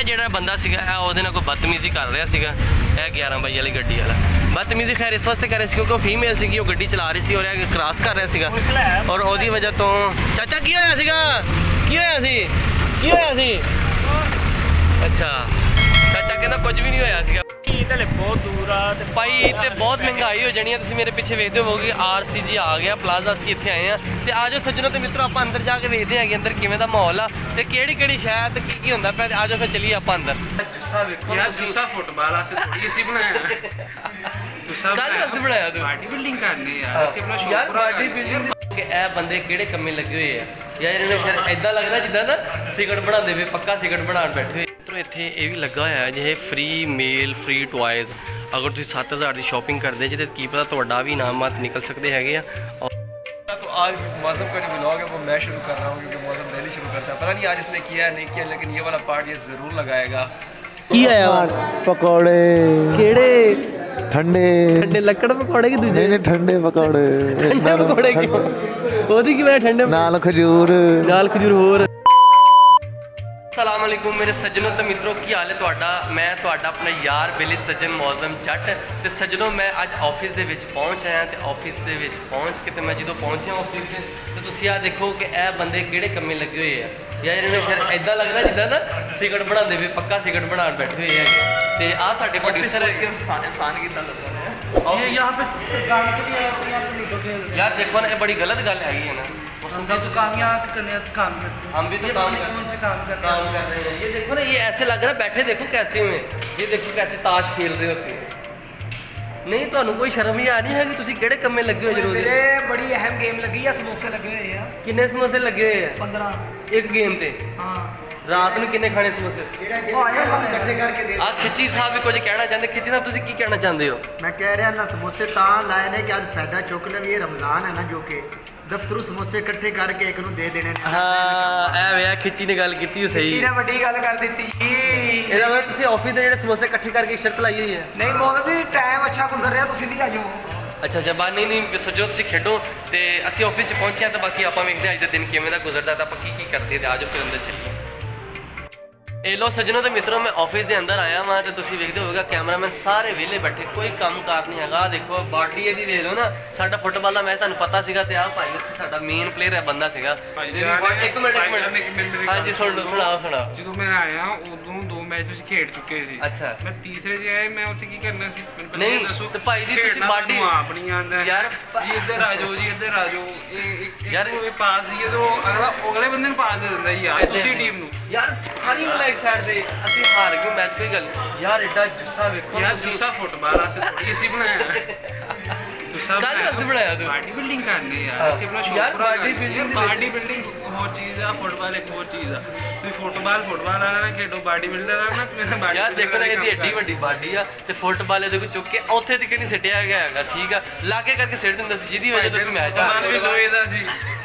ਇਹ ਜਿਹੜਾ ਬੰਦਾ ਸੀਗਾ ਉਹਦੇ ਨਾਲ ਕੋਈ ਬਦਤਮੀਜ਼ੀ ਕਰ ਰਿਹਾ ਸੀਗਾ। ਇਹ 11 ਬਾਈ ਵਾਲੀ ਗੱਡੀ ਵਾਲਾ ਬਦਤਮੀਜ਼ੀ ਖੈਰ ਇਸ ਵਾਸਤੇ ਕਰ ਰਿਹਾ ਸੀ ਕਿਉਂਕਿ ਉਹ ਫੀਮੇਲ ਸੀਗੀ, ਉਹ ਗੱਡੀ ਚਲਾ ਰਹੀ ਸੀ ਔਰ ਇਹ ਕ੍ਰਾਸ ਕਰ ਰਿਹਾ ਸੀਗਾ ਔਰ ਉਹਦੀ ਵਜ੍ਹਾ ਤੋਂ ਚਾਚਾ ਕੀ ਹੋਇਆ ਸੀਗਾ? ਕੀ ਹੋਇਆ ਸੀ? ਕੀ ਹੋਇਆ ਸੀ? ਅੱਛਾ ਚਾਚਾ ਕਹਿੰਦਾ ਕੁਝ ਵੀ ਨਹੀਂ ਹੋਇਆ ਸੀਗਾ। ਹਲੇ ਬਹੁਤ ਦੂਰ ਆ ਤੇ ਭਾਈ ਤੇ ਬਹੁਤ ਮਹਿੰਗਾਈ ਹੋ ਜਾਣੀ ਹੈ। ਤੁਸੀਂ ਮੇਰੇ ਪਿੱਛੇ ਵੇਖਦੇ ਹੋਵੋਗੇ RCG ਆ ਗਿਆ ਪਲਾਜ਼ਾ, ਅਸੀਂ ਇੱਥੇ ਆਏ ਆ ਤੇ ਆਜੋ ਸੱਜਣੋ ਤੇ ਮਿੱਤਰੋ ਆਪਾਂ ਅੰਦਰ ਜਾ ਕੇ ਵੇਖਦੇ ਹਾਂ ਕਿ ਅੰਦਰ ਕਿਵੇਂ ਦਾ ਮਾਹੌਲ ਆ ਤੇ ਕਿਹੜੀ ਸ਼ਹਿਰ ਤੇ ਕੀ ਹੁੰਦਾ ਪਿਆ। ਆਜੋ ਫਿਰ ਚੱਲੀਏ ਆਪਾਂ ਅੰਦਰ। ਜੁੱਸਾ ਵੇਖੋ ਯਾਰ, ਜੁੱਸਾ ਫੁੱਟਬਾਲ ਆਸੇ ਥੋੜੀ ਅਸੀਂ ਬਣਾਇਆ। ਜੁੱਸਾ ਕਾਹਦੇ ਵਾਸਤੇ ਬਣਾਇਆ ਤੂੰ? ਬਾਡੀ ਬਿਲਡਿੰਗ ਕਰਨੀ ਯਾਰ, ਅਸੀਂ ਆਪਣਾ ਸ਼ੌਕ ਯਾਰ ਪੂਰਾ ਬਾਡੀ ਬਿਲਡਿੰਗ ਕਿ ਇਹ ਬੰਦੇ ਕਿਹੜੇ ਕੰਮੇ ਲੱਗੇ ਹੋਏ ਆ ਯਾਰ। ਇਹਨਾਂ ਨੂੰ ਸ਼ਾਇਦ ਐਦਾਂ ਲੱਗਦਾ ਜਿੱਦਾਂ ਨਾ ਸਿਗਰਟ ਬਣਾਉਂਦੇ ਵੇ, ਪੱਕਾ ਸਿਗਰਟ ਬਣਾਉਣ ਬੈਠੇ ਹੋਏ। ਮਿੱਤਰੋ ਇੱਥੇ ਇਹ ਵੀ ਲੱਗਾ ਹੋਇਆ ਜੇ ਫ੍ਰੀ ਮੇਲ ਫ੍ਰੀ ਟੁਆਇਜ਼। ਅਗਰ ਤੁਸੀਂ 7000 ਦੀ ਸ਼ਾਪਿੰਗ ਕਰਦੇ ਜੇ ਤੇ ਕੀ ਪਤਾ ਤੁਹਾਡਾ ਵੀ ਇਨਾਮਾਤ ਨਿਕਲ ਸਕਦੇ ਹੈਗੇ आ। तो आज मौसम का जो ब्लॉग है वो मैं शुरू कर रहा हूँ क्योंकि मौसम पहले शुरू करता है। पता नहीं आज इसने किया है नहीं किया, लेकिन ये वाला पार्ट ये ज़रूर लगाएगा। ਕੀ ਆਇਆ पकौड़े ਕਿਹੜੇ ठंडे ਠੰਡੇ ਲੱਕੜ ਪਕੌੜੇ ਕਿ ਦੂਜੇ? नहीं नहीं ठंडे पकौड़े ਠੰਡੇ ਪਕੌੜੇ ਕੀ ਉਹਦੀ ਕੀ ਮੈਂ ਠੰਡੇ नाल खजूर ਨਾਲ ਖਜੂਰ ਹੋਰ। अस्सलामुअलैकुम मेरे सज्जनों तो मित्रों की हाल है ਤੁਹਾਡਾ। मैं ਤੁਹਾਡਾ अपना यार बेली सज्जन मौजम जट ਤੇ ਸੱਜਣੋ ਮੈਂ ਅੱਜ ਆਫਿਸ ਦੇ ਵਿੱਚ ਪਹੁੰਚ ਆਇਆ ਤੇ ਆਫਿਸ ਦੇ ਵਿੱਚ ਪਹੁੰਚ ਕੇ ਤੇ ਮੈਂ ਜਦੋਂ ਪਹੁੰਚਿਆ ਆਫਿਸ ਤੇ ਤੁਸੀਂ ਆ ਦੇਖੋ ਕਿ ਇਹ ਬੰਦੇ ਕਿਹੜੇ ਕੰਮੇ ਲੱਗੇ ਹੋਏ ਆ ਯਾਰ। ਇਹਨਾਂ ਨੂੰ ਸ਼ਾਇਦ ਐਦਾਂ ਲੱਗਦਾ ਜਿੱਦਾਂ ਨਾ ਸਿਗਰਟ ਬਣਾਉਂਦੇ ਵੇ, ਪੱਕਾ ਸਿਗਰਟ ਬਣਾਉਣ ਬੈਠੇ ਹੋਏ ਹੈਗੇ। ਤੇ ਆ ਸਾਡੇ ਪ੍ਰੋਡਿਊਸਰ इंसान कितना लग रहा है ये यहाँ पे काम के लिए आते हैं, यहाँ पे लूडो खेल यार देखो ना ये बड़ी गलत गल हैगी है ना। हम तो काम यहाँ करने काम करते हैं। हम भी तो ये काम पता नहीं कौन से काम कर काम कर रहे हैं। ये देखो ना, ये ऐसे लग रहा है बैठे देखो कैसे हुए, ये देखो कैसे ताश खेल रहे होते हैं। नहीं ਤੁਹਾਨੂੰ ਕੋਈ ਸ਼ਰਮ ਹੀ ਆ ਨਹੀਂ ਹੈ ਕਿ ਤੁਸੀਂ ਕਿਹੜੇ ਕੰਮੇ ਲੱਗੇ ਹੋ ਜਰੂਰ? मेरे बड़ी अहम गेम लगी है, समोसे लगे हुए हैं ਕਿੰਨੇ ਸਮੋਸੇ ਲੱਗੇ ਹੋਏ ਆ 15। ਇੱਕ ਗੇਮ ਤੇ? हाँ ਰਾਤ ਨੂੰ ਕਿੰਨੇ ਖਾਣੇ ਸਮੋਸੇ? आया हम इकट्ठे करके दे। ਆ ਖਿੱਚੀ ਸਾਹਿਬ ਵੀ ਕੁਝ ਕਹਿਣਾ ਚਾਹੁੰਦੇ। ਖਿੱਚੀ ਸਾਹਿਬ ਤੁਸੀਂ ਕੀ ਕਹਿਣਾ ਚਾਹੁੰਦੇ ਹੋ? मैं कह रहा ना समोसे ता लाए ने कि आज फायदा चुक ले। ये रमजान है ना जो कि दफ्तरू समोसे इकट्ठे करके एक ਨੂੰ ਦੇ ਦੇਣੇ ਨੇ। ਹਾਂ ਐ ਵੇ ਖਿੱਚੀ ਨੇ ਗੱਲ ਕੀਤੀ ਸਹੀ। ਜੀ ਨੇ ਵੱਡੀ ਗੱਲ ਕਰ ਦਿੱਤੀ ਜੀ। ਇਹਦਾ ਮਤਲਬ ਤੁਸੀਂ ਆਫਿਸ ਦੇ ਜਿਹੜੇ ਸਮੋਸੇ ਇਕੱਠੇ ਕਰਕੇ ਸ਼ਰਤ ਲਾਈ ਹੋਈ ਹੈ? ਨਹੀਂ ਮੌਲਵ ਜੀ ਟਾਈਮ ਅੱਛਾ ਗੁਜ਼ਰ ਰਿਹਾ, ਤੁਸੀਂ ਵੀ ਆ ਜਾਓ। ਅੱਛਾ ਅੱਛਾ ਬਾ ਨਹੀਂ ਸੋਚੋ ਤੁਸੀਂ ਖੇਡੋ ਤੇ ਅਸੀਂ ਆਫਿਸ 'ਚ ਪਹੁੰਚੇ ਹਾਂ ਤਾਂ ਬਾਕੀ ਆਪਾਂ ਵੇਖਦੇ ਹਾਂ ਅੱਜ ਦਾ ਦਿਨ ਕਿਵੇਂ ਦਾ ਗੁਜ਼ਰਦਾ ਤਾਂ ਆਪਾਂ ਕੀ ਕਰਦੇ ਤੇ ਆਜੋ ਫਿਰ ਅੰਦਰ ਚੱਲੀਏ। ਇਹ ਲੋ ਸੱਜਣੋ ਤੇ ਮਿੱਤਰੋ ਮੈਂ ਆਫਿਸ ਦੇ ਅੰਦਰ ਆਇਆ ਵਾਂ ਤੇ ਤੁਸੀਂ ਵੇਖਦੇ ਹੋਵੇਗਾ ਕੈਮਰਾਮੈਨ ਸਾਰੇ ਵਿਹਲੇ ਬੈਠੇ, ਕੋਈ ਕੰਮ ਕਾਰ ਨਹੀਂ ਹੈਗਾ। ਦੇਖੋ ਬਾਡੀ ਇਹਦੀ ਵੇਖ ਲਓ ਨਾ। ਸਾਡਾ ਫੁੱਟਬਾਲ ਦਾ ਮੈਚ ਤੁਹਾਨੂੰ ਪਤਾ ਸੀਗਾ ਤੇ ਆਹ ਭਾਈ ਉੱਥੇ ਸਾਡਾ ਮੇਨ ਪਲੇਅਰ ਹੈ ਬੰਦਾ ਸੀਗਾ। ਇੱਕ ਮਿੰਟ ਹਾਂਜੀ ਸੁਣਾਓ। ਜਦੋਂ ਮੈਂ ਆਇਆ ਉਦੋਂ 2 ਮੈਚ ਤੁਸੀਂ ਖੇਡ ਚੁੱਕੇ ਸੀ। ਅੱਛਾ ਮੈਂ ਤੀਸਰੇ ਜੇ ਆਏ, ਮੈਂ ਉੱਥੇ ਕੀ ਕਰਨਾ ਸੀ ਮੈਨੂੰ ਨਹੀਂ ਪਹਿਲਾਂ ਦੱਸੋ। ਤੇ ਭਾਈ ਜੀ ਤੁਸੀਂ ਬਾਡੀ ਆਪਣੀ ਆਂਦਾ ਯਾਰ ਜੀ ਇੱਧਰ ਆ ਜਾਓ ਜੀ ਇੱਧਰ ਆ ਜਾਓ। ਯਾਰ ਇਹ ਪਾਸ ਸੀ ਜਦੋਂ ਅਗਲੇ ਬੰਦੇ ਨੂੰ ਪਾਸ ਦੇ ਦਿੰਦਾ ਜੀ ਯਾਰ ਤੁਸੀਂ ਟੀਮ ਨੂੰ। ਯਾਰ ਸਾਰੀ ਗੱਲ ਇੱਕ ਸਾਈਡ ਤੇ ਅਸੀਂ ਹਾਰ ਗਏ ਮੈਚ, ਕੋਈ ਗੱਲ ਯਾਰ ਐਡਾ ਜੁੱਸਾ ਵੇਖੋ ਯਾਰ ਜੁੱਸਾ ਫੁੱਟਬਾਲ ਆਸੇ ਥੋੜੀ ਅਸੀਂ ਬਣਾਇਆ। ਜੁੱਸਾ ਕਾਹਦੇ ਵਾਸਤੇ ਬਣਾਇਆ ਤੂੰ? ਬਾਡੀ ਬਿਲਡਿੰਗ ਕਰਨੀ ਯਾਰ, ਅਸੀਂ ਆਪਣਾ ਸ਼ੌਕ ਯਾਰ ਪੂਰਾ ਬਾਡੀ ਬਿਲਡਿੰਗ ਬਾਡੀ ਬਿਲਡਿੰਗ ਹੋਰ ਚੀਜ਼ ਆ, ਫੁੱਟਬਾਲ ਇੱਕ ਹੋਰ ਚੀਜ਼ ਆ। ਤੁਸੀਂ ਫੁੱਟਬਾਲ ਵਾਲਾ ਨਾ ਖੇਡੋ, ਬਾਡੀ ਬਿਲਡਰ ਆ ਨਾ ਮੇਰਾ ਬਾਡੀ। ਯਾਰ ਦੇਖੋ ਨਾ ਇਹਦੀ ਐਡੀ ਵੱਡੀ ਬਾਡੀ ਆ ਤੇ ਫੁੱਟਬਾਲ ਇਹਦੇ ਕੋਲ ਚੁੱਕ ਕੇ ਉੱਥੇ ਤੱਕ ਨਹੀਂ ਸਿੱਟਿਆ ਗਿਆ ਹੈਗਾ, ਠੀਕ ਆ ਲਾਗੇ ਕਰਕੇ ਸਿੱਟ ਦਿੰਦਾ ਸੀ ਜਿਹਦੀ ਵਜ੍ਹਾ ਤੁਸੀਂ ਮੈਚ ਮਾਨ ਵੀ ਲੋਏ ਦਾ ਸੀ।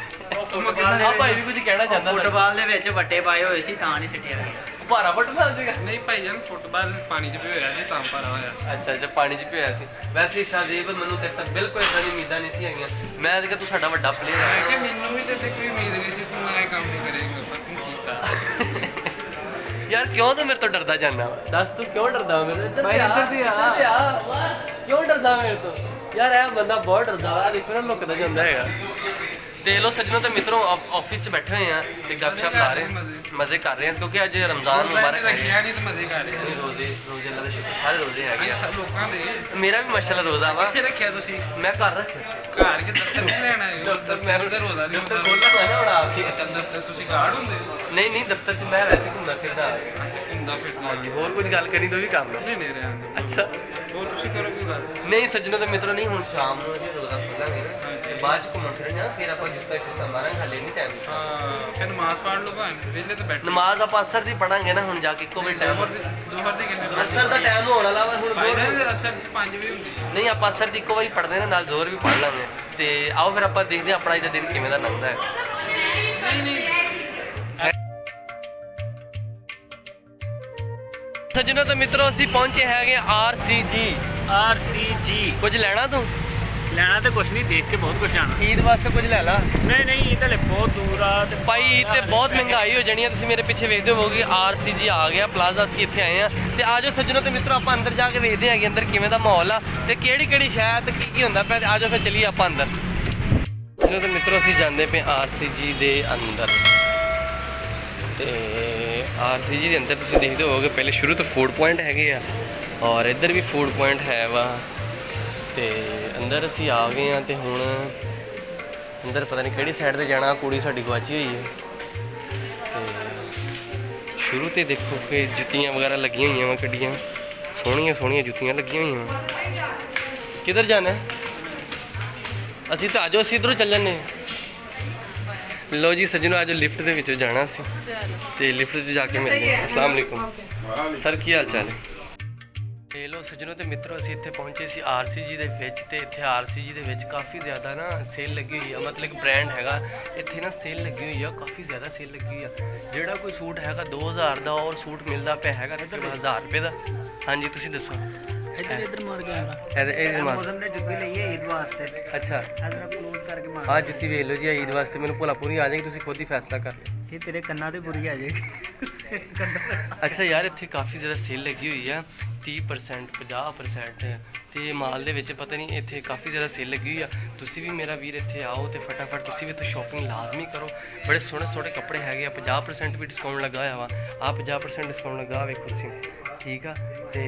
ਆ ਭਾਈ ਵੀ ਕੁਝ ਕਹਿਣਾ ਚਾਹੁੰਦਾ ਫੁੱਟਬਾਲ ਦੇ ਵਿੱਚ ਵੱਟੇ ਪਾਏ ਹੋਏ ਸੀ ਤਾਂ ਨਹੀਂ ਸਿੱਟਿਆ ਗਿਆ। ਭਾਰਾ ਫੁੱਟਬਾਲ ਸੀਗਾ? ਨਹੀਂ ਭਾਈ ਜਾਨ ਫੁੱਟਬਾਲ ਪਾਣੀ 'ਚ ਵੀ ਹੋਇਆ ਸੀ ਤਾਂ ਭਾਰਾ ਹੋਇਆ ਸੀ। ਅੱਛਾ ਪਾਣੀ 'ਚ ਪਿਆ ਸੀ। ਵੈਸੇ ਸ਼ਾਜ਼ੀਬ ਮੈਨੂੰ ਤੇਰੇ ਤੱਕ ਬਿਲਕੁਲ ਇਦਾਂ ਦੀ ਉਮੀਦਾਂ ਨਹੀਂ ਸੀ ਹੈਗੀਆਂ। ਮੈਂ ਦੇਖਿਆ ਤੂੰ ਸਾਡਾ ਵੱਡਾ ਪਲੇਅਰ ਮੈਂ ਹੈ ਕਿ ਮੈਨੂੰ ਵੀ ਤੇ ਕੋਈ ਉਮੀਦ ਨਹੀਂ ਸੀ ਤੂੰ ਇਹ ਕੰਮ ਨਹੀਂ ਕਰੇਂਗਾ, ਪਰ ਤੂੰ ਕੀਤਾ। ਯਾਰ ਕਿਉਂ ਤੂੰ ਮੇਰੇ ਤੋਂ ਡਰਦਾ ਜਾਂਦਾ ਵਾ? ਦੱਸ ਤੂੰ ਕਿਉਂ ਡਰਦਾ ਮੇਰੇ ਤੋਂ? ਭਾਈ ਇੱਧਰ ਦੀ ਆ। ਕਿਉਂ ਡਰਦਾ ਮੇਰੇ ਤੋਂ? ਯਾਰ ਇਹ ਬੰਦਾ ਬਹੁਤ ਡਰਦਾ ਵਾ, ਦੇਖੋ ਨਾ ਲੁਕਦਾ ਜਾਂਦਾ ਹੈਗਾ। ਤੇ ਲੋ ਸੱਜਣੋ ਤੇ ਮਿੱਤਰੋ ਆਫਿਸ 'ਚ ਬੈਠੇ ਹੋਏ ਆ ਤੇ ਗੱਪਸ਼ਪ ਲਾ ਰਹੇ ਮਜ਼ੇ ਕਰ ਰਹੇ ਆ ਕਿਉਂਕਿ ਅੱਜ ਰਮਜ਼ਾਨ ਮੁਬਾਰਕ ਹੈ। ਰੱਖਿਆ ਨਹੀਂ ਤੇ ਮਜ਼ੇ ਕਰ ਰਹੇ ਰੋਜ਼ੇ ਅੱਲਾ ਦਾ ਸ਼ੁਕਰ ਸਾਰੇ ਰੋਜ਼ੇ ਹੈਗੇ ਆ। ਸਭ ਲੋਕਾਂ ਦੇ। ਮੇਰਾ ਵੀ ਮਾਸ਼ਾਅੱਲਾ ਰੋਜ਼ਾ ਵਾ। ਕਿੱਥੇ ਰੱਖਿਆ ਤੁਸੀਂ? ਮੈਂ ਘਰ ਰੱਖਿਆ ਸੀ। ਘਰ ਕੇ ਦਫ਼ਤਰ ਨਹੀਂ ਲੈਣਾ ਹੈ? ਦਫ਼ਤਰ ਮੈਂ ਉਹਦਾ ਰੋਜ਼ਾ ਨਹੀਂ ਹੁੰਦਾ। ਖੋਲ੍ਹਣਾ ਨਾ ਹੁਣ ਆ ਕੇ। ਅੱਛਾ ਦਫ਼ਤਰ ਤੁਸੀਂ ਗਾਰਡ ਹੁੰਦੇ ਹੋ? ਨਹੀਂ ਦਫ਼ਤਰ 'ਚ ਮੈਂ ਵੈਸੇ ਘੁੰਮਦਾ ਫਿਰਦਾ। ਅੱਛਾ ਘੁੰਮਦਾ ਫਿਰਦਾ। ਹਾਂਜੀ ਹੋਰ ਕੁਝ ਗੱਲ ਕਰੀ ਤਾਂ ਵੀ ਕਰ ਲਓ। ਨਹੀਂ ਰਹਿਣ ਦਿਓ। ਅੱਛਾ ਹੋਰ ਤੁਸੀਂ ਕਰੋ ਕੋਈ ਗੱਲ। ਨਹੀਂ ਸੱਜਣੋ ਤੇ ਮਿੱਤਰੋ ਨਹੀਂ ਹੁਣ ਸ਼ਾਮ ਨੂੰ ਅਸੀਂ ਰੋਜ਼ਾ ਖੋਲਾਂਗੇ ਨਾ ਤੇ ਬਾਅਦ 'ਚ ਘੁੰਮਣ ਫਿਰਨ ਜਾਣਾ ਫਿਰ ਆਪਾਂ ਜੁੱਤਾ ਸ਼ੁੱਤਾ ਮਾਰਾਂਗੇ। ਹਾਲੇ ਨਹੀਂ ਟਾਈਮ। ਹਾਂ ਫਿਰ ਨਮਾਜ਼ ਪੜ੍ਹ ਲਓ ਭਾਵੇਂ ਵਿਹਲੇ ਤੇ ਬੈਠੋ। ਨਮਾਜ਼ ਆਪਾਂ ਅਸਰ ਦੀ ਪੜਾਂਗੇ ਨਾ ਹੁਣ ਜਾ ਕੇ ਇੱਕੋ ਵਾਰੀ ਟਾਈਮ। ਦੋਹਰ ਦੀ ਕਿੰਨੇ ਅਸਰ ਦਾ ਟਾਈਮ ਹੋਣ ਵਾਲਾ ਵਾ ਹੁਣ। ਭਾਈ ਨਾ ਅਸਰ 5 ਵੀ ਹੁੰਦੀ। ਨਹੀਂ ਆਪਾਂ ਅਸਰ ਦੀ ਇੱਕੋ ਵਾਰੀ ਪੜਦੇ ਨੇ ਨਾਲ ਜ਼ੋਰ ਵੀ ਪੜ ਲਾਂਗੇ ਤੇ ਆਓ ਫਿਰ ਆਪਾਂ ਦੇਖਦੇ ਹਾਂ ਆਪਣਾ ਅੱਜ ਦਾ ਦਿਨ ਕਿਵੇਂ ਦਾ ਲੰਘਦਾ ਹੈ। ਨਹੀਂ ਸੱਜਣੋ ਤੇ ਮਿੱਤਰੋ ਅਸੀਂ ਪਹੁੰਚੇ ਹੈਗੇ RCG। RCG ਕੁਝ ਲੈਣਾ ਤੂੰ? ਲੈਣਾ ਤੇ ਕੁਛ ਨਹੀਂ, ਦੇਖ ਕੇ ਬਹੁਤ ਕੁਛ ਜਾਣਾ। ਈਦ ਵਾਸਤੇ ਕੁਝ ਲੈ ਲਾ ਨਹੀਂ ਇਹ ਤਾਂ ਬਹੁਤ ਦੂਰ ਆ ਤੇ ਭਾਈ, ਤੇ ਬਹੁਤ ਮਹਿੰਗਾਈ ਹੋ ਜਾਣੀ ਹੈ। ਤੁਸੀਂ ਮੇਰੇ ਪਿੱਛੇ ਵੇਖਦੇ ਹੋਵੋਗੇ RCG ਆ ਗਿਆ ਪਲਾਜ਼ਾ, ਅਸੀਂ ਇੱਥੇ ਆਏ ਆ। ਤੇ ਆਜੋ ਸੱਜਣੋ ਤੇ ਮਿੱਤਰੋ, ਆਪਾਂ ਅੰਦਰ ਜਾ ਕੇ ਵੇਖਦੇ ਹੈਗੇ ਅੰਦਰ ਕਿਵੇਂ ਦਾ ਮਾਹੌਲ ਆ ਤੇ ਕਿਹੜੀ ਸ਼ਹਿਰ ਤੇ ਕੀ ਹੁੰਦਾ ਪਿਆ। ਆਜੋ ਫਿਰ ਚਲੀਏ ਆਪਾਂ ਅੰਦਰ। ਸੱਜਣੋ ਤੇ ਮਿੱਤਰੋ, ਅਸੀਂ ਜਾਂਦੇ ਪਏ RCG ਦੇ ਅੰਦਰ। ਤੇ RCG ਦੇ ਅੰਦਰ ਤੁਸੀਂ ਦੇਖਦੇ ਹੋਵੋਗੇ ਪਹਿਲੇ ਸ਼ੁਰੂ ਤੋਂ ਫੂਡ ਪੁਆਇੰਟ ਹੈਗੇ ਆ, ਔਰ ਇੱਧਰ ਵੀ ਫੂਡ ਪੁਆਇੰਟ ਹੈ ਵਾ। ਤੇ ਅੰਦਰ ਅਸੀਂ ਆ ਗਏ ਆ ਤੇ ਹੁਣ ਅੰਦਰ ਪਤਾ ਨਹੀਂ ਕਿਹੜੀ ਸਾਈਡ ਤੇ ਜਾਣਾ। ਕੁੜੀ ਸਾਡੀ ਗਵਾਚੀ ਹੋਈ ਹੈ। ਤੇ ਸ਼ੁਰੂ ਤੇ ਦੇਖੋ ਕਿ ਜੁੱਤੀਆਂ ਵਗੈਰਾ ਲੱਗੀਆਂ ਹੋਈਆਂ ਵਾ, ਕਿੱਡੀਆਂ ਸੋਹਣੀਆਂ ਜੁੱਤੀਆਂ ਲੱਗੀਆਂ ਹੋਈਆਂ ਵਾ। ਕਿੱਧਰ ਜਾਣਾ ਹੈ? ਅਸੀਂ ਤਾਂ ਆਜੋ, ਅਸੀਂ ਇੱਧਰੋਂ ਚੱਲ ਜੰਨੇ। ਲੋ ਜੀ ਸੱਜਣੋ, ਅੱਜ ਲਿਫਟ ਦੇ ਵਿੱਚੋਂ ਜਾਣਾ ਸੀ ਤੇ ਲਿਫਟ 'ਚ ਜਾ ਕੇ ਮਿਲਦੇ ਹਾਂ। ਅਸਲਾਮ ਵਾਲੇਕੁਮ ਸਰ, ਕੀ ਹਾਲ ਚਾਲ ਹੈ? ਤੇ ਲੋ ਸੱਜਣੋ ਤੇ ਮਿੱਤਰੋ, ਅਸੀਂ ਇੱਥੇ ਪਹੁੰਚੇ ਸੀ RCG ਦੇ ਵਿੱਚ। ਤੇ ਇੱਥੇ RCG ਦੇ ਵਿੱਚ ਕਾਫੀ ਜ਼ਿਆਦਾ ਨਾ ਸੇਲ ਲੱਗੀ ਹੋਈ ਆ, ਮਤਲਬ ਇੱਕ ਬ੍ਰਾਂਡ ਹੈਗਾ ਇੱਥੇ ਨਾ, ਸੇਲ ਲੱਗੀ ਹੋਈ ਆ, ਕਾਫੀ ਜ਼ਿਆਦਾ ਸੇਲ ਲੱਗੀ ਹੋਈ ਆ। ਜਿਹੜਾ ਕੋਈ ਸੂਟ ਹੈਗਾ 2000 ਦਾ, ਔਰ ਸੂਟ ਮਿਲਦਾ ਪਿਆ ਹੈਗਾ 1000 ਰੁਪਏ ਦਾ। ਹਾਂਜੀ ਤੁਸੀਂ ਦੱਸੋ। ਇੱਧਰ ਮਾਰ ਗਿਆ ਇਹਦੇ ਮਾਰ। ਮੌਸਮ ਨੇ ਜੁੱਤੀ ਲਈ ਹੈ ਈਦ ਵਾਸਤੇ। ਅੱਛਾ, ਇਧਰ ਕਲੋਜ਼ ਕਰਕੇ ਮਾਰ। ਆਹ ਜੁੱਤੀ ਵੇਖ ਲਓ ਜੀ, ਈਦ ਵਾਸਤੇ ਮੈਨੂੰ ਭੁਲਾ ਪੂਰੀ ਆ ਜਾਏਗੀ, ਤੁਸੀਂ ਖੁਦ ਹੀ ਫੈਸਲਾ ਕਰ ਲਿਓ। ਇਹ ਤੇਰੇ ਕੰਨਾਂ ਤੇ ਬੁਰੀ ਆ ਜਾਏਗੀ। ਅੱਛਾ ਯਾਰ, ਇੱਥੇ ਕਾਫੀ ਜ਼ਿਆਦਾ ਸੇਲ ਲੱਗੀ ਹੋਈ ਆ, 30% 50%। ਤੇ ਮਾਲ ਦੇ ਵਿੱਚ ਪਤਾ ਨਹੀਂ, ਇੱਥੇ ਕਾਫੀ ਜ਼ਿਆਦਾ ਸੇਲ ਲੱਗੀ ਹੋਈ ਆ। ਤੁਸੀਂ ਵੀ ਮੇਰਾ ਵੀਰ ਇੱਥੇ ਆਓ ਤੇ ਫਟਾਫਟ ਤੁਸੀਂ ਵੀ ਇੱਥੇ ਸ਼ਾਪਿੰਗ ਲਾਜ਼ਮੀ ਕਰੋ। ਬੜੇ ਸੋਹਣੇ ਕੱਪੜੇ ਹੈਗੇ ਆ, 50% ਵੀ ਡਿਸਕਾਊਂਟ ਲੱਗਾ ਹੋਇਆ ਵਾ। ਆਹ 50% ਡਿਸਕਾਊਂਟ ਲੱਗਾ ਵੇਖੋ ਤੁਸੀਂ, ਠੀਕ ਆ। ਤੇ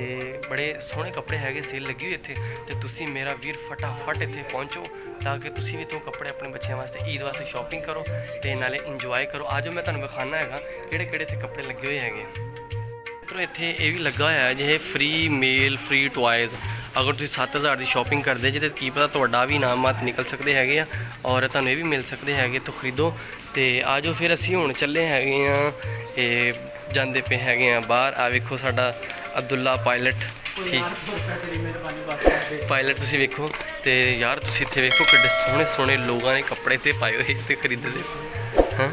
ਬੜੇ ਸੋਹਣੇ ਕੱਪੜੇ ਹੈਗੇ, ਸੇਲ ਲੱਗੀ ਹੋਈ ਇੱਥੇ। ਤੇ ਤੁਸੀਂ ਮੇਰਾ ਵੀਰ ਫਟਾਫਟ ਇੱਥੇ ਪਹੁੰਚੋ ਤਾਂ ਕਿ ਤੁਸੀਂ ਵੀ ਤੋਂ ਕੱਪੜੇ ਆਪਣੇ ਬੱਚਿਆਂ ਵਾਸਤੇ ਈਦ ਵਾਸਤੇ ਸ਼ਾਪਿੰਗ ਕਰੋ ਤੇ ਨਾਲੇ ਇੰਜੋਏ ਕਰੋ। ਆਜੋ ਮੈਂ ਤੁਹਾਨੂੰ ਵਿਖਾਣਾ ਹੈਗਾ ਕਿਹੜੇ ਇੱਥੇ ਕੱਪੜੇ ਲੱਗੇ ਹੋਏ ਹੈਗੇ। ਮਿੱਤਰੋ ਇੱਥੇ ਇਹ ਵੀ ਲੱਗਾ ਹੋਇਆ ਜਿਹੇ ਫ੍ਰੀ ਮੇਲ ਫ੍ਰੀ ਟੁਆਇਜ਼। ਅਗਰ ਤੁਸੀਂ 7000 ਦੀ ਸ਼ਾਪਿੰਗ ਕਰਦੇ ਜੇ ਤੇ ਕੀ ਪਤਾ ਤੁਹਾਡਾ ਵੀ ਇਨਾਮਾਤ ਨਿਕਲ ਸਕਦੇ ਹੈਗੇ ਆ, ਔਰ ਤੁਹਾਨੂੰ ਇਹ ਵੀ ਮਿਲ ਸਕਦੇ ਹੈਗੇ, ਤੋਂ ਖਰੀਦੋ। ਤੇ ਆਜੋ ਫਿਰ ਅਸੀਂ ਹੁਣ ਚੱਲੇ ਹੈਗੇ ਆ, ਇਹ ਜਾਂਦੇ ਪਏ ਹੈਗੇ ਆ ਬਾਹਰ। ਆ ਵੇਖੋ ਸਾਡਾ ਅਬਦੁੱਲਾ ਪਾਇਲਟ, ਠੀਕ ਪਾਇਲਟ ਤੁਸੀਂ ਵੇਖੋ। ਤੇ ਯਾਰ ਤੁਸੀਂ ਇੱਥੇ ਵੇਖੋ ਕਿੱਡੇ ਸੋਹਣੇ ਲੋਕਾਂ ਨੇ ਕੱਪੜੇ ਤੇ ਪਾਏ ਹੋਏ ਤੇ ਖਰੀਦਦੇ ਹਾਂ।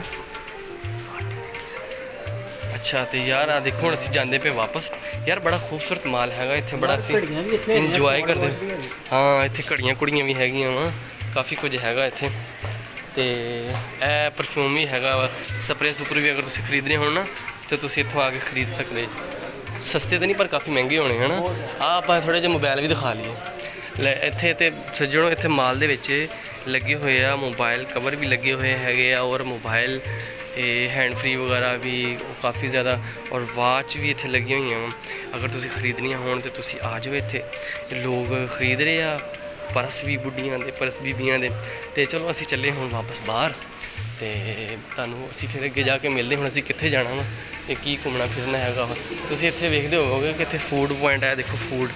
ਅੱਛਾ, ਤੇ ਯਾਰ ਆ ਦੇਖੋ ਹੁਣ ਅਸੀਂ ਜਾਂਦੇ ਪਏ ਵਾਪਸ। ਯਾਰ ਬੜਾ ਖੂਬਸੂਰਤ ਮਾਲ ਹੈਗਾ ਇੱਥੇ, ਬੜਾ ਅਸੀਂ ਇੰਜੋਏ ਕਰਦੇ ਹਾਂ। ਇੱਥੇ ਕੁੜੀਆਂ ਵੀ ਹੈਗੀਆਂ ਵਾ, ਕਾਫੀ ਕੁਝ ਹੈਗਾ ਇੱਥੇ। ਤੇ ਇਹ ਪਰਫਿਊਮ ਵੀ ਹੈਗਾ ਵਾ, ਸਪਰੇ ਸੁਪਰੇ ਵੀ ਅਗਰ ਤੁਸੀਂ ਖਰੀਦਣੇ ਹੋਣ ਨਾ ਤੇ ਤੁਸੀਂ ਇੱਥੋਂ ਆ ਕੇ ਖਰੀਦ ਸਕਦੇ ਜੀ। ਸਸਤੇ ਤਾਂ ਨਹੀਂ ਪਰ ਕਾਫੀ ਮਹਿੰਗੇ ਹੋਣੇ ਹੈ ਨਾ। ਆਹ ਆਪਾਂ ਥੋੜ੍ਹੇ ਜਿਹੇ ਮੋਬਾਈਲ ਵੀ ਦਿਖਾ ਲਈਏ। ਲੈ ਇੱਥੇ ਤੇ ਸੱਜਣੋ, ਇੱਥੇ ਮਾਲ ਦੇ ਵਿੱਚ ਲੱਗੇ ਹੋਏ ਆ ਮੋਬਾਈਲ ਕਵਰ ਵੀ ਲੱਗੇ ਹੋਏ ਹੈਗੇ ਆ, ਔਰ ਮੋਬਾਈਲ हैंड फ्री वगैरह भी काफ़ी ज़्यादा, और वाच भी इत्थे लगी हुई हैं। अगर तुसी खरीदनियां होण ते तुसी आ जाओ। इत्थे लोग खरीद रहे आ परस भी बुढ़ियां दे, परस बीबियां दे। ते चलो असी चले हुण वापस बाहर ते तुहानूं असी फिर अगे जाके मिलदे हुण असी कित्थे जाना वा ते की घूमना फिरना हैगा वा। तुसी इत्थे वेखदे होवोगे कि इत्थे फूड पॉइंट है, देखो फूड,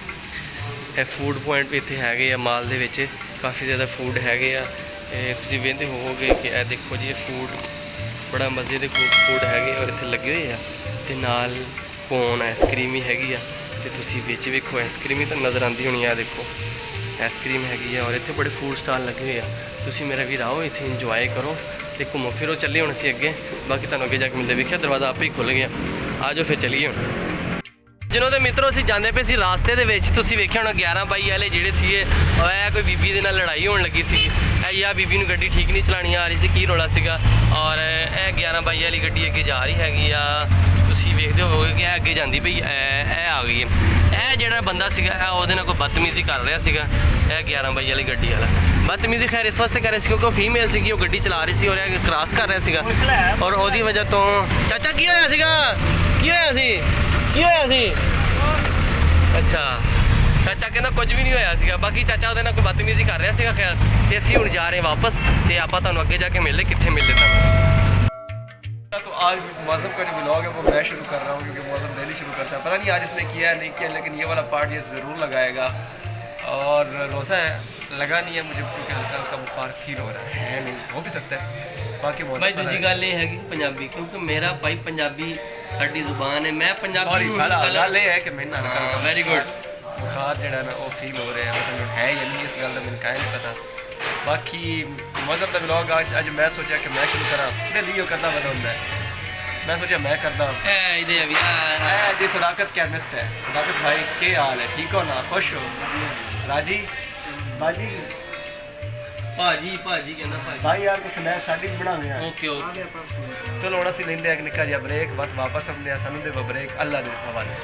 ਇਹ फूड पॉइंट भी इत्थे हैगे आ माल दे विच, काफ़ी ज़्यादा फूड हैगे आ। तुसी वेखदे होवोगे कि ਇਹ देखो जी फूड बड़ा मज़े के फूड हैगे और इत्थे लगे हुए आ। ते नाल कोन आइसक्रीम ही हैगी आ। ते तुसी विच वेखो आइसक्रीम ही तो नज़र आती होनी आ, देखो आइसक्रीम हैगी आ। और इत्थे बड़े फूड स्टाल लगे हुए आ। तुसी मेरा वीर आओ इत्थे इंजॉय करो ते घूमो फिरो। चलिए हुण असीं अगे, बाकी तुहानूं अगे जाके मिलदे। वेखिया दरवाज़ा आपे ही खुल गया। आ जाओ फिर चलिए हुण। जिन्हों तो मित्रों असीं जांदे पे सी रास्ते दे विच, तुसीं वेखिया होना 11/22 वाले जिहड़े सीगे, ਇਹ कोई बीबी दे नाल लड़ाई होण लगी सी। या बीबी नूं गड्डी ठीक नहीं चलानी आ रही सी, की रौला सीगा। और ਇਹ 11/22 वाली गड्डी अगे जा रही हैगी आ। तुसीं वेखदे होवोगे कि अगे जांदी पई, ਇਹ आ गई है। ਇਹ ਜਿਹੜਾ ਬੰਦਾ ਸੀਗਾ ਉਹਦੇ ਨਾਲ ਕੋਈ ਬਦਤਮੀਜ਼ੀ ਕਰ ਰਿਹਾ ਸੀਗਾ। ਇਹ 11/22 ਵਾਲੀ ਗੱਡੀ ਵਾਲਾ ਬਦਤਮੀਜ਼ੀ ਖੈਰ ਇਸ ਵਾਸਤੇ ਕਰ ਰਿਹਾ ਸੀ ਕਿਉਂਕਿ ਉਹ ਫੀਮੇਲ ਸੀਗੀ, ਉਹ ਗੱਡੀ ਚਲਾ ਰਹੀ ਸੀ ਔਰ ਇਹ ਕ੍ਰਾਸ ਕਰ ਰਿਹਾ ਸੀਗਾ। ਔਰ ਉਹਦੀ ਵਜ੍ਹਾ ਤੋਂ ਚਾਚਾ ਕੀ ਹੋਇਆ ਸੀਗਾ, ਕੀ ਹੋਇਆ ਸੀ? ਅੱਛਾ, ਚਾਚਾ ਕਹਿੰਦਾ ਕੁਝ ਵੀ ਨਹੀਂ ਹੋਇਆ ਸੀਗਾ। ਬਾਕੀ ਚਾਚਾ ਉਹਦੇ ਨਾਲ ਕੋਈ ਬਦਤਮੀਜ਼ੀ ਕਰ ਰਿਹਾ ਸੀਗਾ ਖੈਰ। ਤੇ ਅਸੀਂ ਹੁਣ ਜਾ ਰਹੇ ਵਾਪਸ ਤੇ ਆਪਾਂ ਤੁਹਾਨੂੰ ਅੱਗੇ ਜਾ ਕੇ ਮਿਲਦੇ, ਕਿੱਥੇ ਮਿਲਦੇ ਤੁਹਾਨੂੰ। तो आज मौसम का जो ब्लॉग है वो मैं शुरू कर रहा हूँ क्योंकि मौसम डेली शुरू करता है। पता नहीं आज इसने किया है नहीं किया, लेकिन ये वाला पार्ट ये ज़रूर लगाएगा। और रोज़ा है, लगा नहीं है मुझे क्योंकि हल्का हल्का बुखार फील हो रहा है नहीं, हो भी सकता है। बाकी भाई दूजी गल ये हैगी पंजाबी, क्योंकि मेरा भाई पंजाबी साडी जुबान है, मैं पंजाबी गल ये है कि मैंने वेरी गुड बुखार जो है ना वो फील हो रहे हैं, मतलब है या नहीं इस गल का मैंने कहीं नहीं पता। बाकी मौसम का ब्लॉग आज मैं सोचा कि मैं शुरू करा, मैं लियो करना वाला होंगे, मैं सोचा मैं करना। जी सदाकत केमिस्ट है। सदाकत भाई के हाल है, ठीक हो ना, खुश हो, राजी बाजी ਭਾਜੀ ਕਹਿੰਦਾ ਭਾਜੀ भाई यार को स्नैप साडी भी बनावे हैं ਓਕੇ ਓਕੇ चलो हुण ਅਸੀਂ ਲੈਂਦੇ ਆ ਇੱਕ ਨਿੱਕਾ ਜਿਹਾ ਬ੍ਰੇਕ ਬਾਅਦ ਵਾਪਸ ਆਉਂਦੇ ਆ ਸਾਨੂੰ ਦੇ ਬ੍ਰੇਕ ਅੱਲਾ ਦੇ ਹਵਾਲੇ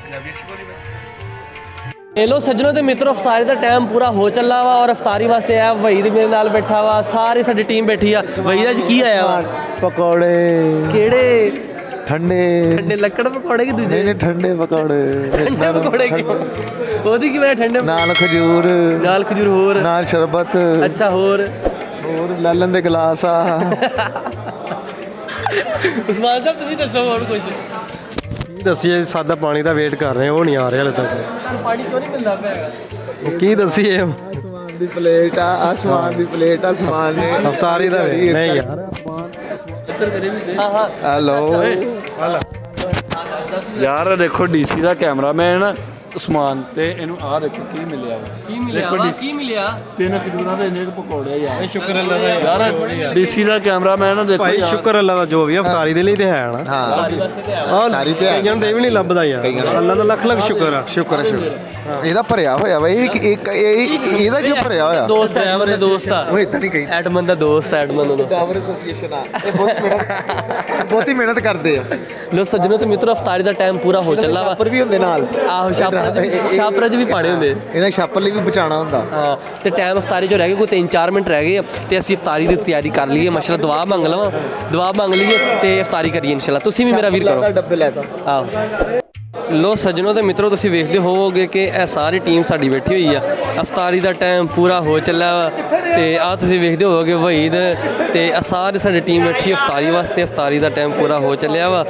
ਪੰਜਾਬੀ ਚ ਬੋਲੀ ਮੈਂ ਲੋ ਸੱਜਣੋ ਤੇ ਮਿੱਤਰੋ ਅਫਤਾਰੀ ਦਾ ਟਾਈਮ ਪੂਰਾ ਹੋ ਚੱਲਾ ਵਾ ਔਰ ਅਫਤਾਰੀ ਵਾਸਤੇ ਆ ਵਹੀਦ ਮੇਰੇ ਨਾਲ ਬੈਠਾ ਵਾ ਸਾਰੀ ਸਾਡੀ ਟੀਮ ਬੈਠੀ ਆ ਵਹੀਦ ਅੱਜ ਕੀ ਆਇਆ ਵਾ ਪਕੌੜੇ ਕਿਹੜੇ ਠੰਡੇ ਲੱਕੜ ਪਕੌੜੇ ਕਿ ਦੂਜੇ ਨਹੀਂ ਠੰਡੇ ਪਕੌੜੇ ਠੰਡੇ ਪਕੌੜੇ ਕਿਉਂ ਉਹਦੀ ਕਿਵੇਂ ਠੰਡੇ ਨਾਲ ਖਜੂਰ ਹੋਰ ਨਾਲ ਸ਼ਰਬਤ ਅੱਛਾ ਹੋਰ ਲੈਲਨ ਦੇ ਗਲਾਸ ਆ ਉਸਮਾਨ ਸਾਹਿਬ ਤੁਸੀਂ ਦੱਸੋ ਹੋਰ ਕੁਝ ਕੀ ਦੱਸੀਏ ਸਾਦਾ ਪਾਣੀ ਦਾ ਵੇਟ ਕਰ ਰਹੇ ਹਾਂ, ਉਹ ਨਹੀਂ ਆ ਰਿਹਾ ਹਲੇ ਤੱਕ ਤੁਹਾਨੂੰ ਪਾਣੀ ਕਿਉਂ ਨਹੀਂ ਮਿਲਦਾ ਪਿਆ ਹੈਗਾ ਉਹ ਕੀ ਦੱਸੀਏ ਆਸਮਾਨ ਦੀ ਪਲੇਟ ਆ ਸਮਾਨ ਨੇ ਅਫਤਾਰੀ ਦਾ ਨਹੀਂ ਯਾਰ ਹਾਂ ਹੈਲੋ ਯਾਰ ਦੇਖੋ ਡੀਸੀ ਦਾ ਕੈਮਰਾਮੈਨ ਉਸਮਾਨ ਤੇ ਇਹਨੂੰ ਆ ਦੇਖੋ ਕੀ ਮਿਲਿਆ ਵਾ ਕੀ ਮਿਲਿਆ 3 ਖਜੂਰਾਂ ਦੇ ਇੰਨੇ ਕੁ ਪਕੌੜੇ ਯਾਰ ਸ਼ੁਕਰ ਅੱਲਾ ਦਾ ਯਾਰ ਡੀਸੀ ਦਾ ਕੈਮਰਾਮੈਨ ਦੇਖੋ ਭਾਈ ਸ਼ੁਕਰ ਅੱਲਾ ਦਾ ਜੋ ਵੀ ਅਫਤਾਰੀ ਦੇ ਲਈ ਤੇ ਹੈ ਨਾ ਹਾਂ ਸਾਰੀ ਤੇ ਕਈਆਂ ਨੂੰ ਤੇ ਵੀ ਨਹੀਂ ਲੱਭਦਾ ਯਾਰ ਅੱਲਾ ਦਾ ਲੱਖ ਲੱਖ ਸ਼ੁਕਰ ਆ ਸ਼ੁਕਰ ਇਹਦਾ ਭਰਿਆ ਹੋਇਆ ਵਾ ਇਹਦਾ ਕਿਉਂ ਭਰਿਆ ਹੋਇਆ ਦੋਸਤ ਹੈ ਮੇਰੇ ਦੋਸਤ ਆ ਉਹ ਇਦਾਂ ਨਹੀਂ ਕਹੀ ਐਡਮਨ ਦਾ ਦੋਸਤ ਹੈ ਐਡਮਨ ਦਾ ਦੋਸਤ ਟਾਵਰ ਐਸੋਸੀਏਸ਼ਨ ਆ ਇਹ ਬਹੁਤੀ ਮਿਹਨਤ ਕਰਦੇ ਆ ਲੋ ਸੱਜਣੋ ਤੇ ਮਿੱਤਰੋ ਅਫਤਾਰੀ ਦਾ ਟਾਈਮ ਪੂਰਾ ਹੋ ਚੱਲਾ ਵਾ ਛਾਪਰ ਵੀ ਹੁੰਦੇ ਨਾਲ ਆਹੋ ਛਾਪਰਾਂ 'ਚ ਵੀ ਪਾੜੇ ਹੁੰਦੇ ਇਹਨਾਂ ਛਾਪਰ ਲਈ ਵੀ ਬਚਾਉਣਾ ਹੁੰਦਾ ਹਾਂ ਤੇ ਟਾਈਮ ਅਫਤਾਰੀ 'ਚ ਰਹਿ ਗਏ ਕੋਈ 3-4 ਮਿੰਟ ਰਹਿ ਗਏ ਆ ਤੇ ਅਸੀਂ ਅਫਤਾਰੀ ਦੀ ਤਿਆਰੀ ਕਰ ਲਈਏ ਮਾਸ਼ਾਅੱਲਾ ਦੁਆ ਮੰਗ ਲਈਏ ਤੇ ਅਫਤਾਰੀ ਕਰੀਏ ਇਨਸ਼ਾਅੱਲਾ ਤੁਸੀਂ ਵੀ ਮੇਰਾ ਵੀਰ ਕਰੋ ਡੱਬੇ ਲੈ ਤਾ ਆਹੋ ਲੋ ਸੱਜਣੋ ਤੇ ਮਿੱਤਰੋ ਤੁਸੀਂ ਵੇਖਦੇ ਹੋਵੋਗੇ ਕਿ ਇਹ ਸਾਰੀ ਟੀਮ ਸਾਡੀ ਬੈਠੀ ਹੋਈ ਆ ਅਫਤਾਰੀ ਦਾ ਟਾਈਮ ਪੂਰਾ ਹੋ ਚੱਲਿਆ ਵਾ ਤੇ ਆ ਤੁਸੀਂ ਵੇਖਦੇ ਹੋਵੋਗੇ ਵਹੀਦ ਤੇ ਆ ਸਾਰੀ ਸਾਡੀ ਟੀਮ ਬੈਠੀ ਅਫਤਾਰੀ ਵਾਸਤੇ ਅਫਤਾਰੀ ਦਾ ਟਾਈਮ ਪੂਰਾ ਹੋ ਚੱਲਿਆ ਵਾ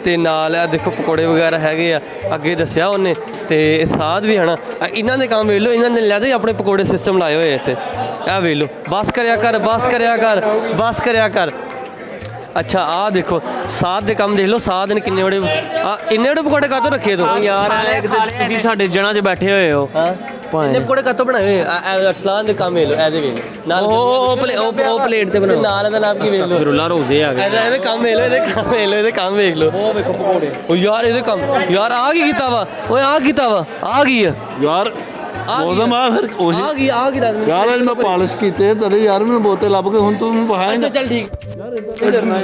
ਤੇ ਨਾਲ ਆ ਦੇਖੋ ਪਕੌੜੇ ਵਗੈਰਾ ਹੈਗੇ ਆ ਅੱਗੇ ਦੱਸਿਆ ਉਹਨੇ ਤੇ ਸਾਧ ਵੀ ਹਨਾ ਇਹਨਾਂ ਦੇ ਕੰਮ ਵੇਖ ਲਓ ਇਹਨਾਂ ਨੇ ਲੈਦੇ ਆਪਣੇ ਪਕੌੜੇ ਸਿਸਟਮ ਲਾਏ ਹੋਏ ਇੱਥੇ ਇਹ ਵੇਖ ਲਓ ਬਸ ਕਰਿਆ ਕਰ ਅੱਛਾ ਆ ਦੇਖੋ ਸਾਧ ਦੇ ਕੰਮ ਦੇਖ ਲਓ ਸਾਧ ਨੇ ਕਿੰਨੇ ਬੜੇ ਪਕੌੜੇ ਕਾਤੋਂ ਰੱਖੇ ਤੂੰ ਯਾਰ ਤੁਸੀਂ ਸਾਡੇ ਜਣਾ 'ਚ ਬੈਠੇ ਹੋਏ ਹੋ ਕਿੰਨੇ ਪਕੌੜੇ ਕਾਤੋਂ ਬਣਾਏ ਅਰਸਲਾਨ ਦੇ ਕੰਮ ਵੇਖ ਲਓ ਇਹਦੇ ਵੇਖ ਨਾਲ ਉਹ ਪਲੇਟ ਤੇ ਬਣਾਓ ਨਾਲ ਇਹਦਾ ਨਾਮ ਕੀ ਵੇਖ ਲਓ ਫਿਰੁੱਲਾ ਰੋਜ਼ੇ ਆ ਗਏ ਇਹਦੇ ਕੰਮ ਵੇਖ ਲਓ ਇਹਦੇ ਕੰਮ ਵੇਖ ਲਓ ਉਹ ਵੇਖੋ ਪਕੌੜੇ ਉਹ ਯਾਰ ਇਹਦੇ ਕੰਮ ਯਾਰ ਆ ਕੀ ਕੀਤਾ ਵਾ ਓਏ ਆ ਗਈ ਆ ਯਾਰ ਮੌਸਮ ਆ ਫਿਰ ਉਹੀ ਆ ਗਈ ਦੱਸ ਯਾਰ ਅੱਜ ਮੈਂ ਪਾਲਿਸ਼ ਕੀਤੇ ਤੇਰੇ ਯਾਰ ਮੈਨੂੰ ਬੋਤੇ ਲੱਭ ਕੇ ਹੁਣ ਤੂੰ ਮੈਨੂੰ ਪਹਾਏਂਗਾ ਚੱਲ ਠੀਕ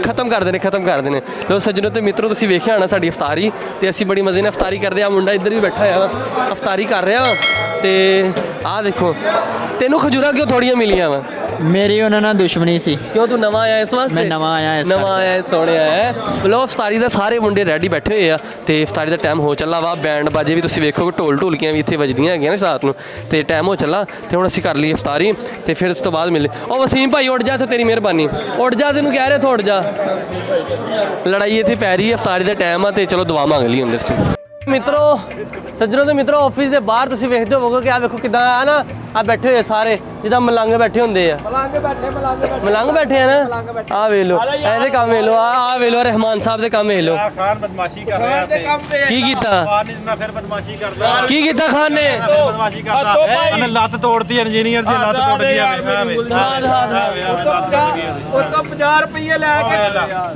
ਖਤਮ ਕਰ ਦੇਣੇ ਲੋ ਸੱਜਣੋ ਤੇ ਮਿੱਤਰੋ ਤੁਸੀਂ ਵੇਖਿਆ ਹੋਣਾ ਸਾਡੀ ਅਫਤਾਰੀ ਤੇ ਅਸੀਂ ਬੜੀ ਮਜ਼ੇ ਨਾਲ ਅਫਤਾਰੀ ਕਰਦੇ ਆ ਮੁੰਡਾ ਇੱਧਰ ਵੀ ਬੈਠਾ ਹੋਇਆ ਵਾ ਅਫਤਾਰੀ ਕਰ ਰਿਹਾ ਵਾ ਤੇ ਆਹ ਦੇਖੋ ਤੈਨੂੰ ਖਜੂਰਾ ਕਿਉਂ ਥੋੜੀਆਂ ਮਿਲੀਆਂ ਵਾ ਮੇਰੀ ਉਹਨਾਂ ਨਾਲ ਦੁਸ਼ਮਣੀ ਸੀ ਕਿਉਂ ਤੂੰ ਨਵਾਂ ਆਇਆ ਇਸ ਵਾਸਤੇ ਮੈਂ ਨਵਾਂ ਆਇਆ ਸੋਹਣਿਆ ਹੈ ਲੋ ਅਫਤਾਰੀ ਦਾ ਸਾਰੇ ਮੁੰਡੇ ਰੈਡੀ ਬੈਠੇ ਹੋਏ ਆ ਤੇ ਅਫਤਾਰੀ ਦਾ ਟਾਈਮ ਹੋ ਚੱਲਾ ਵਾ ਬੈਂਡ ਬਾਜੇ ਵੀ ਤੁਸੀਂ ਵੇਖੋਗੇ ਢੋਲਕੀਆਂ ਵੀ ਇੱਥੇ ਵੱਜਦੀਆਂ ਹੈਗੀਆਂ ਨਾ ਰਾਤ ਨੂੰ ਤੇ ਟਾਈਮ ਹੋ ਚੱਲਾ ਤੇ ਹੁਣ ਅਸੀਂ ਕਰ ਲਈ ਅਫਤਾਰੀ ਤੇ ਫਿਰ ਉਸ ਤੋਂ ਬਾਅਦ ਮਿਲੇ ਉਹ ਵਸੀਮ ਭਾਈ ਉੱਠ ਜਾ ਤੇ ਤੇਰੀ ਮਿਹਰਬਾਨੀ ਉੱਠ ਜਾ ਤੈਨੂੰ ਕਹਿ ਰਿਹਾ ਤੂੰ ਉੱਠ ਜਾ ਲੜਾਈ ਇੱਥੇ ਪੈ ਰਹੀ ਹੈ ਅਫਤਾਰੀ ਦਾ ਟਾਈਮ ਆ ਤੇ ਚਲੋ ਦੁਆ ਮੰਗ ਲਈ ਅੰਦਰ ਸੀ ਮਿੱਤਰੋ ਸੱਜਣੋ ਤੇ ਮਿੱਤਰੋ ਆਫਿਸ ਦੇ ਬਾਹਰ ਤੁਸੀਂ ਵੇਖਦੇ ਹੋਵੋਗੇ ਕਿ ਆ ਵੇਖੋ ਕਿਦਾਂ ਆ ਨਾ ਆ ਬੈਠੇ ਹੋਏ ਸਾਰੇ ਜਿੱਦਾਂ ਮਲੰਗ ਬੈਠੇ ਹੁੰਦੇ ਆ ਮਲੰਗ ਬੈਠੇ ਆ ਨਾ ਆ ਵੇਖ ਲਓ ਇਹਦੇ ਕੰਮ ਵੇਖ ਲਓ ਆ ਵੇਖ ਲਓ ਰਹਿਮਾਨ ਸਾਹਿਬ ਦੇ ਕੰਮ ਵੇਖ ਲਓ ਖਾਨ ਬਦਮਾਸ਼ੀ ਕਰ ਰਿਹਾ ਤੇ ਕੀ ਕੀਤਾ ਮੈਂ ਫਿਰ ਬਦਮਾਸ਼ੀ ਕਰਦਾ ਕੀ ਕੀਤਾ ਖਾਨ ਨੇ ਬਦਮਾਸ਼ੀ ਕਰਦਾ ਉਹਨੇ ਲੱਤ ਤੋੜਤੀ ਇੰਜੀਨੀਅਰ ਦੀ ਲੱਤ ਤੋੜ ਦਿੱਤੀ ਉਹ ਤੋਂ 50 ਰੁਪਏ ਲੈ ਕੇ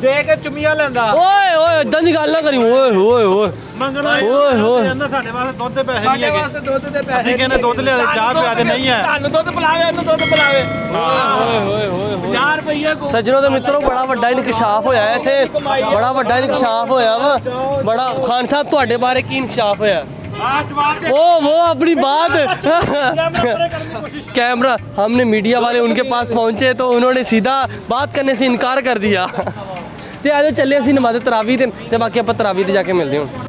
ਦੇ ਕੇ ਚੁੰਮੀਆਂ ਲੈਂਦਾ ਓਏ ਇਦਾਂ ਦੀ ਗੱਲ ਨਾ ਕਰੀ ਓਏ ਮੰਗਣਾ ਓਏ ਸਾਡੇ ਵਾਸਤੇ ਦੁੱਧ ਦੇ ਪੈਸੇ ਨਹੀਂ ਹੈਗੇ ਵਾਸਤੇ ਦੁੱਧ ਦੇ ਪੈਸੇ ਅਸੀਂ ਕਹਿੰਦੇ ਦੁੱਧ ਲਿਆ ਦੇ ਚਾਹ ਪਿਆ ਦੇ ਨਹੀਂ ਹੈ ਤੁਹਾਨੂੰ ਦੁੱਧ ਪਿਲਾਵੇ ਇਹਨੂੰ ਦੁੱਧ ਪਿਲਾਵੇ ਓਏ 50 ਰੁਪਏ ਸੱਜਣੋ ਤੇ ਮਿੱਤਰੋ ਬੜਾ ਵੱਡਾ ਇਨਕਸ਼ਾਫ ਹੋਇਆ ਹੈ ਇੱਥੇ ਬੜਾ ਵੱਡਾ ਇਨਕਸ਼ਾਫ ਹੋਇਆ ਵਾ ਬੜਾ ਖਾਨ ਸਾਹਿਬ ਤੁਹਾਡੇ ਬਾਰੇ ਕੀ ਇਨਕਸ਼ਾਫ ਹੋਇਆ वो अपनी बात कैमरा हमने मीडिया वाले उनके पास पहुंचे तो उन्होंने सीधा बात करने से इनकार कर दिया ते आज चले असी नमाज़ तरावी ते बाकी आप तरावी ते जाके मिलते हैं।